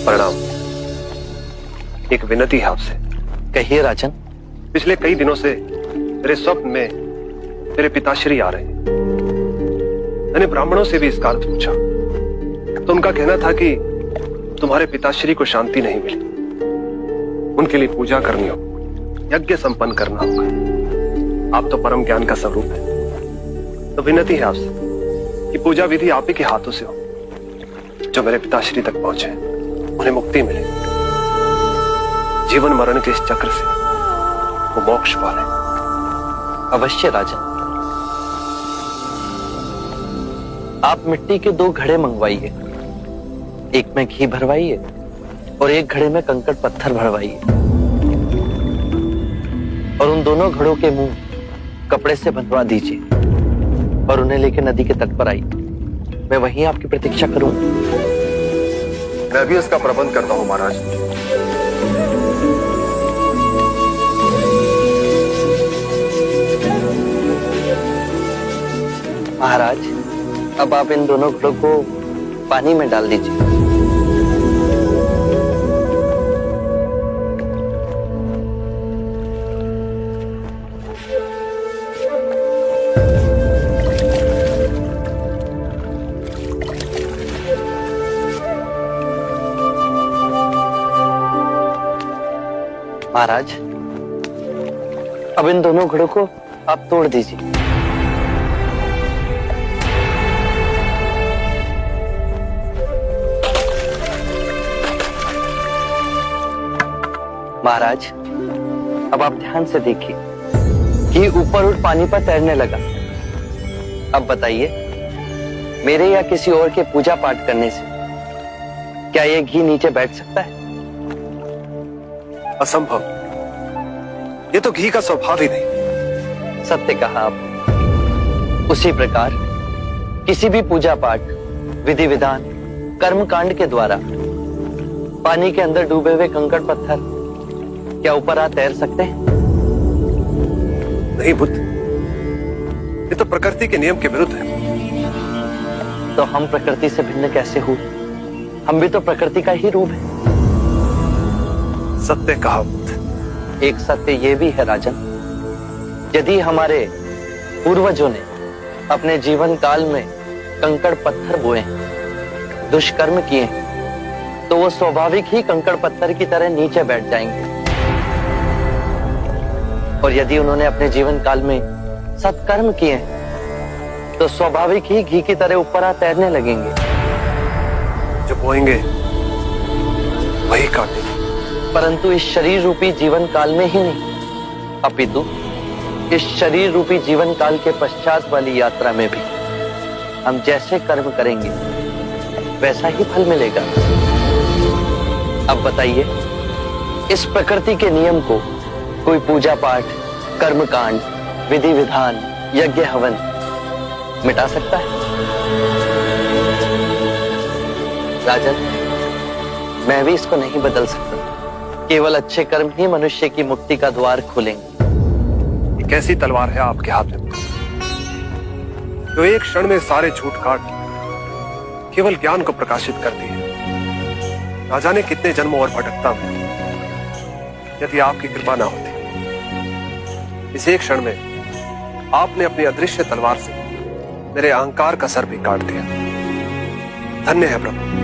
प्रणाम। एक विनती है आपसे। कहिए राजन। पिछले कई दिनों से मेरे स्वप्न में तेरे पिताश्री आ रहे हैं। मैंने ब्राह्मणों से भी इसका अर्थ पूछा तो उनका कहना था कि तुम्हारे पिताश्री को शांति नहीं मिली, उनके लिए पूजा करनी हो, यज्ञ संपन्न करना होगा। आप तो परम ज्ञान का स्वरूप है, तो विनती है आपसे कि पूजा विधि आप ही के हाथों से हो, जो मेरे पिताश्री तक पहुंचे, उन्हें मुक्ति मिले, जीवन मरण के इस चक्र से वो मोक्ष पाले। अवश्य राजन। आप मिट्टी के 2 घड़े मंगवाइए, एक में घी भरवाइए और एक घड़े में कंकड़ पत्थर भरवाइए, और उन दोनों घड़ों के मुंह कपड़े से बंधवा दीजिए और उन्हें लेकर नदी के तट पर आइए। मैं वहीं आपकी प्रतीक्षा करूंगा। मैं भी इसका प्रबंध करता हूं महाराज। महाराज, अब आप इन दोनों घड़ों को पानी में डाल दीजिए। महाराज, अब इन दोनों घड़ों को आप तोड़ दीजिए। महाराज, अब आप ध्यान से देखिए कि ऊपर उठ पानी पर तैरने लगा। अब बताइए, मेरे या किसी और के पूजा पाठ करने से क्या यह घी नीचे बैठ सकता है? असंभव। ये तो घी का स्वभाव ही नहीं। सत्य कहा आप। उसी प्रकार किसी भी पूजा पाठ, विधि विधान, कर्म कांड के द्वारा पानी के अंदर डूबे हुए कंकड़ पत्थर क्या ऊपर आ तैर सकते हैं? नहीं बुद्ध, ये तो प्रकृति के नियम के विरुद्ध है। तो हम प्रकृति से भिन्न कैसे हुए? हम भी तो प्रकृति का ही रूप है। सत्य कहा बुद्ध। एक सत्य ये भी है राजन, यदि हमारे पूर्वजों ने अपने जीवन काल में कंकड़ पत्थर बोए, दुष्कर्म किए, तो वो स्वाभाविक ही कंकड़ पत्थर की तरह नीचे बैठ जाएंगे। और यदि उन्होंने अपने जीवन काल में सत्कर्म किए तो स्वाभाविक ही घी की तरह ऊपर आ तैरने लगेंगे। जो बोएंगे वही काटेंगे। परंतु इस शरीर रूपी जीवन काल में ही नहीं, अपितु इस शरीर रूपी जीवन काल के पश्चात वाली यात्रा में भी हम जैसे कर्म करेंगे वैसा ही फल मिलेगा। अब बताइए, इस प्रकृति के नियम को कोई पूजा पाठ, कर्म कांड, विधि विधान, यज्ञ हवन मिटा सकता है? राजन, मैं भी इसको नहीं बदल सकता। केवल अच्छे कर्म ही मनुष्य की मुक्ति का द्वार खोलेंगे। एक ऐसी तलवार है आपके हाथ में जो एक क्षण में सारे झूठ काट केवल ज्ञान को प्रकाशित करती है। ना जाने कितने जन्मों और भटकता में यदि आपकी कृपा ना होती, इस एक क्षण में आपने अपनी अदृश्य तलवार से मेरे अहंकार का सर भी काट दिया। धन्य है प्रभु।